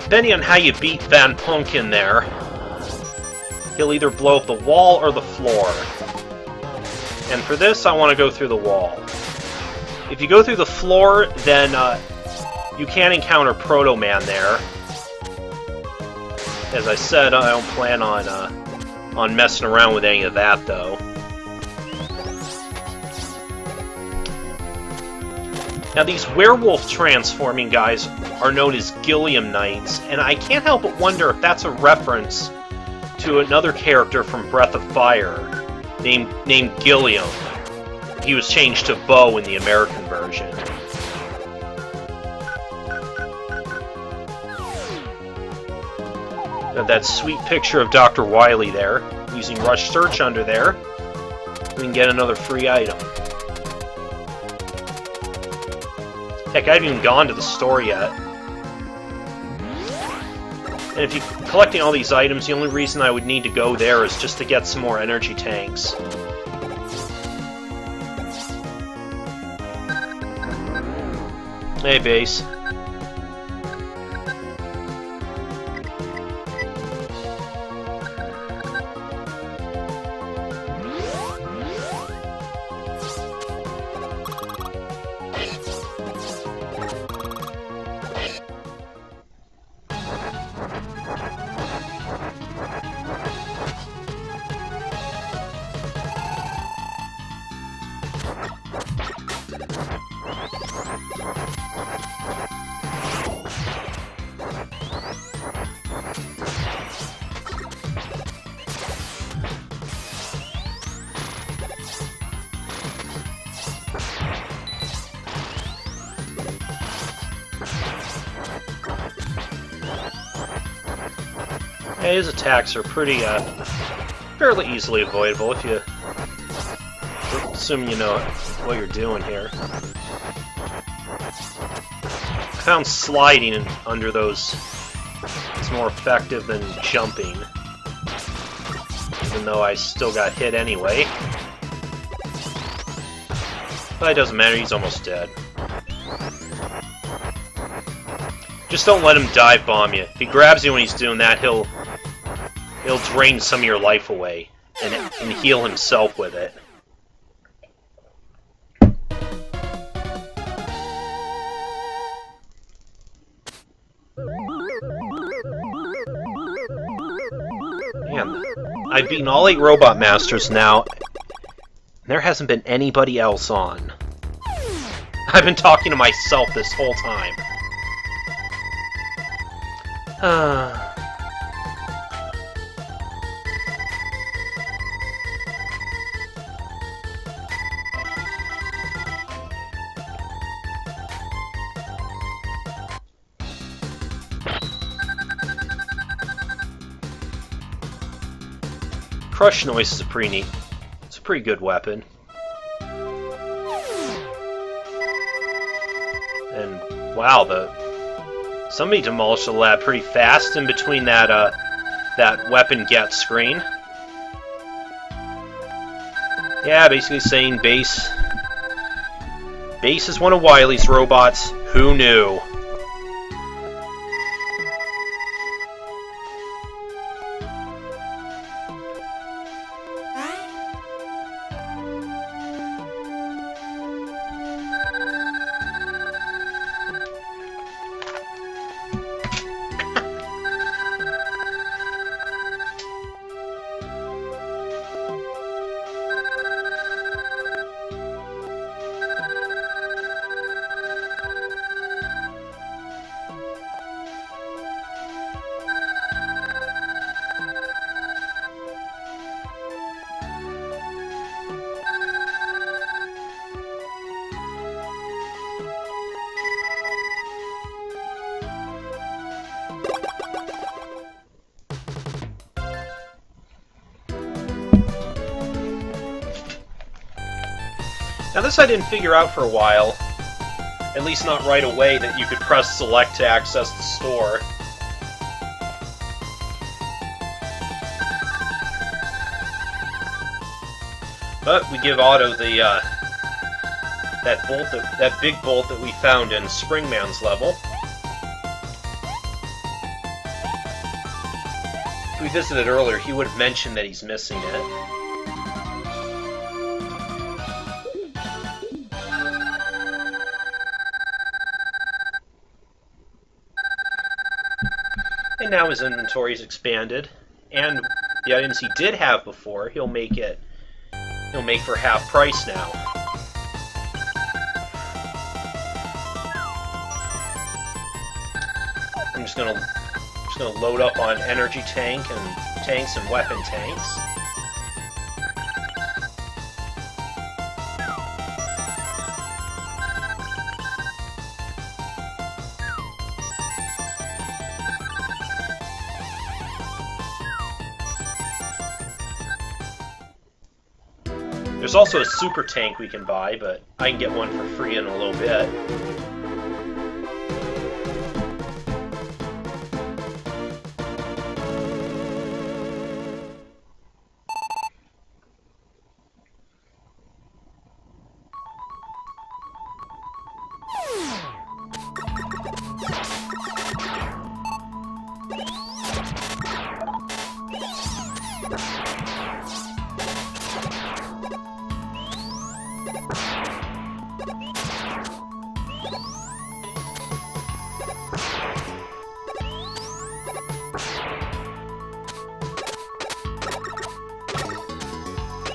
depending on how you beat Van Punkin there, he'll either blow up the wall or the floor. And for this, I want to go through the wall. If you go through the floor, then you can encounter Proto Man there. As I said, I don't plan on messing around with any of that, though. Now, these werewolf transforming guys are known as Gilliam Knights, and I can't help but wonder if that's a reference to another character from Breath of Fire named Gilliam. He was changed to Bo in the American version. Got that sweet picture of Dr. Wily there. Using Rush Search under there, we can get another free item. Heck, I haven't even gone to the store yet. And if you're collecting all these items, the only reason I would need to go there is just to get some more energy tanks. Hey, base. Yeah, his attacks are pretty, fairly easily avoidable if you assume you know what you're doing here. I found sliding under those is more effective than jumping, even though I still got hit anyway. But it doesn't matter, he's almost dead. Just don't let him dive bomb you. If he grabs you when he's doing that, he'll drain some of your life away and heal himself with it. Man, I've beaten all 8 Robot Masters now. There hasn't been anybody else on. I've been talking to myself this whole time. Crush Noise is a pretty neat. It's a pretty good weapon. And wow, somebody demolished the lab pretty fast in between that that weapon get screen. Yeah, basically saying Base is one of Wily's robots. Who knew? Now this I didn't figure out for a while, at least not right away, that you could press select to access the store. But we give Otto the that big bolt that we found in Springman's level. visited earlier, he would have mentioned that he's missing it. And now his inventory is expanded, and the items he did have before, he'll make for half price now. I'm just gonna load up on energy tanks and weapon tanks. There's also a super tank we can buy, but I can get one for free in a little bit.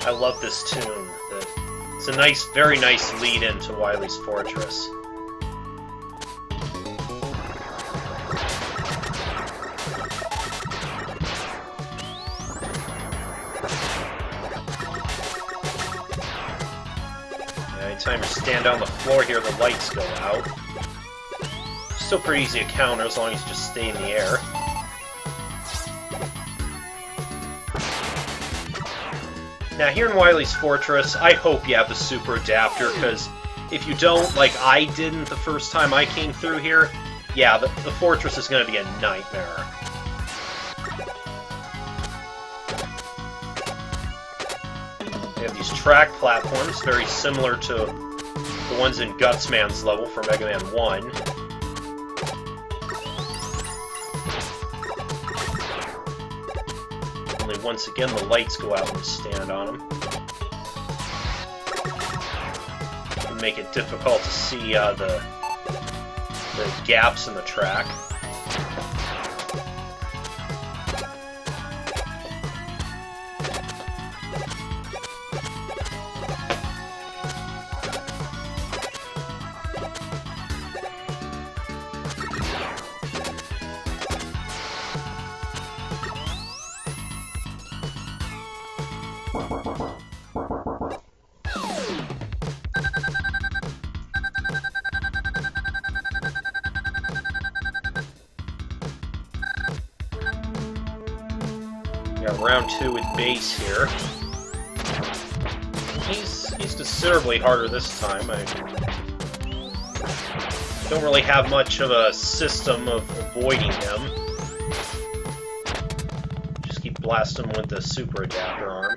I love this tune. It's a very nice lead into Wily's Fortress. Anytime you stand on the floor here, the lights go out. Still pretty easy to counter as long as you just stay in the air. Now here in Wily's Fortress, I hope you have the super adapter, because if you don't, like I didn't the first time I came through here, yeah, the fortress is going to be a nightmare. We have these track platforms, very similar to the ones in Gutsman's level for Mega Man 1. Once again, the lights go out when you stand on them. Can make it difficult to see the gaps in the track. Got round 2 with base here. He's considerably harder this time. I don't really have much of a system of avoiding him. Just keep blasting him with the super adapter arm.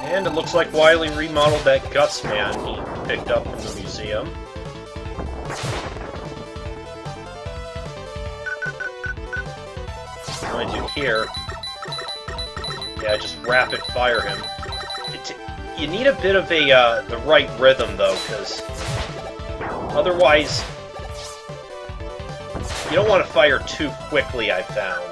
And it looks like Wily remodeled that Gutsman he picked up from the museum. What I do here, yeah, just rapid fire him. You need a bit of the right rhythm though, because otherwise you don't want to fire too quickly, I found.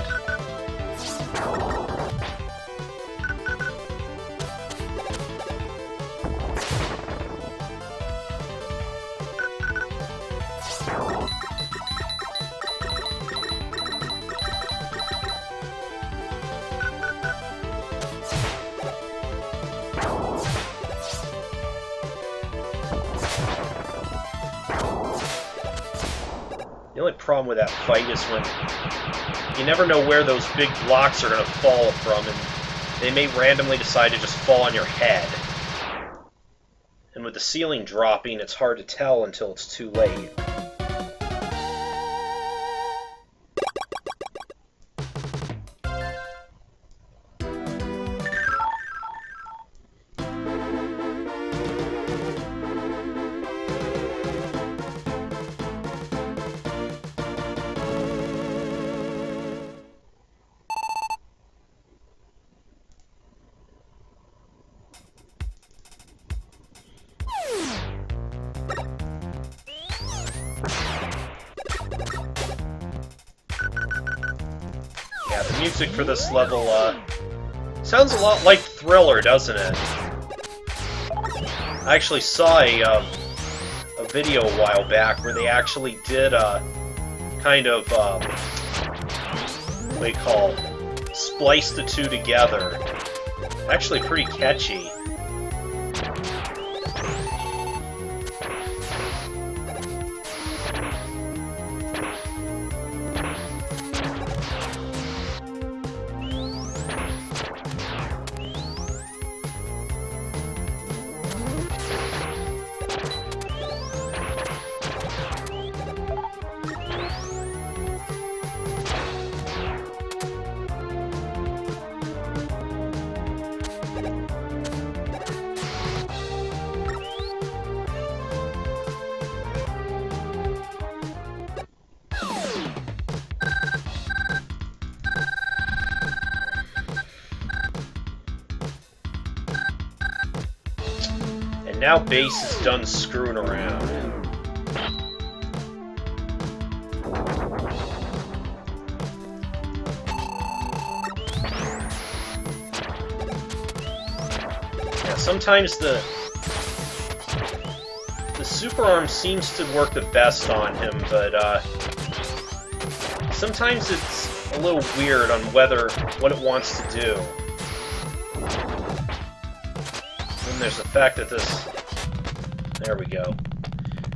The only problem with that fight is when you never know where those big blocks are going to fall from, and they may randomly decide to just fall on your head. And with the ceiling dropping, it's hard to tell until it's too late. Yeah, the music for this level, sounds a lot like Thriller, doesn't it? I actually saw a video a while back where they actually did kind of, what do you call, splice the two together. Actually pretty catchy. Now Base is done screwing around. Yeah, sometimes the super arm seems to work the best on him, but sometimes it's a little weird on what it wants to do. There's the fact that this... There we go.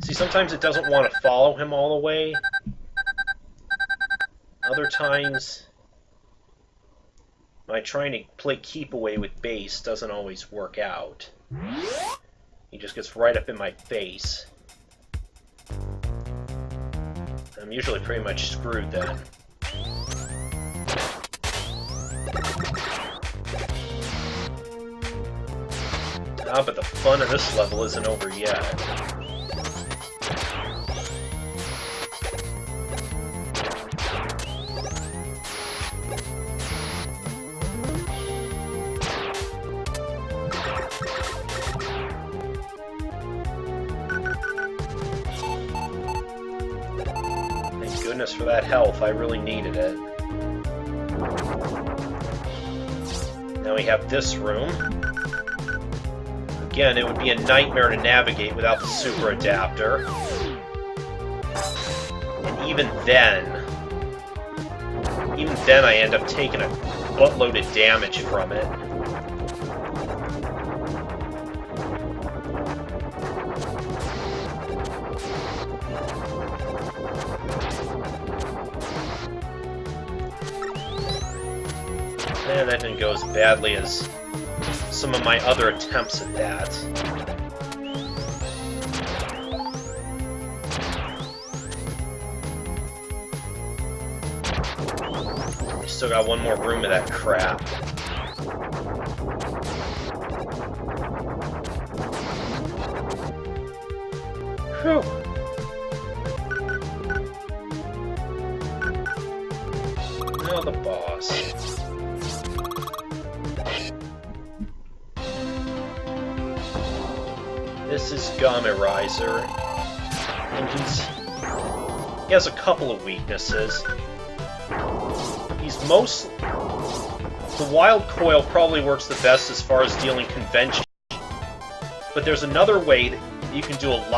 See, sometimes it doesn't want to follow him all the way. Other times, by trying to play keep away with Base doesn't always work out. He just gets right up in my face. I'm usually pretty much screwed then. Ah, but the fun of this level isn't over yet. Thank goodness for that health, I really needed it. Now we have this room. Again, it would be a nightmare to navigate without the super adapter. And even then I end up taking a buttload of damage from it. And that didn't go as badly as some of my other attempts at that. We still got one more room of that crap. Whew. Now the boss. This is Gamerizer, and he has a couple of weaknesses. The Wild Coil probably works the best as far as dealing convention, but there's another way that you can do a lot